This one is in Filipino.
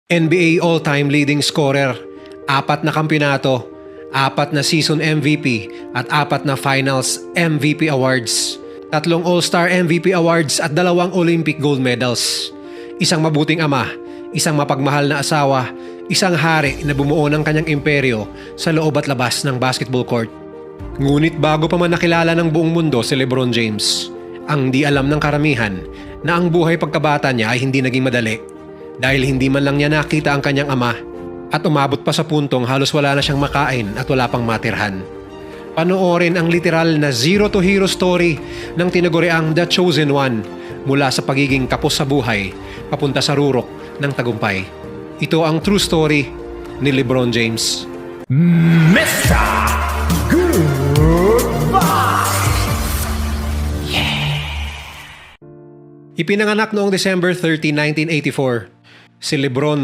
NBA all-time leading scorer, 4 na kampeonato, 4 na season MVP at 4 na finals MVP awards, 3 All-Star MVP awards at 2 Olympic gold medals. Isang mabuting ama, isang mapagmahal na asawa, isang hari na bumuo ng kanyang imperyo sa loob at labas ng basketball court. Ngunit bago pa man nakilala ng buong mundo si LeBron James, ang di alam ng karamihan na ang buhay pagkabata niya ay hindi naging madali dahil hindi man lang niya nakita ang kanyang ama at umabot pa sa puntong halos wala na siyang makain at wala pang matirhan. Panoorin ang literal na zero to hero story ng tinaguriang The Chosen One mula sa pagiging kapos sa buhay papunta sa rurok ng tagumpay. Ito ang true story ni LeBron James. Mr. Goodbye! Ipinanganak noong December 30, 1984, si LeBron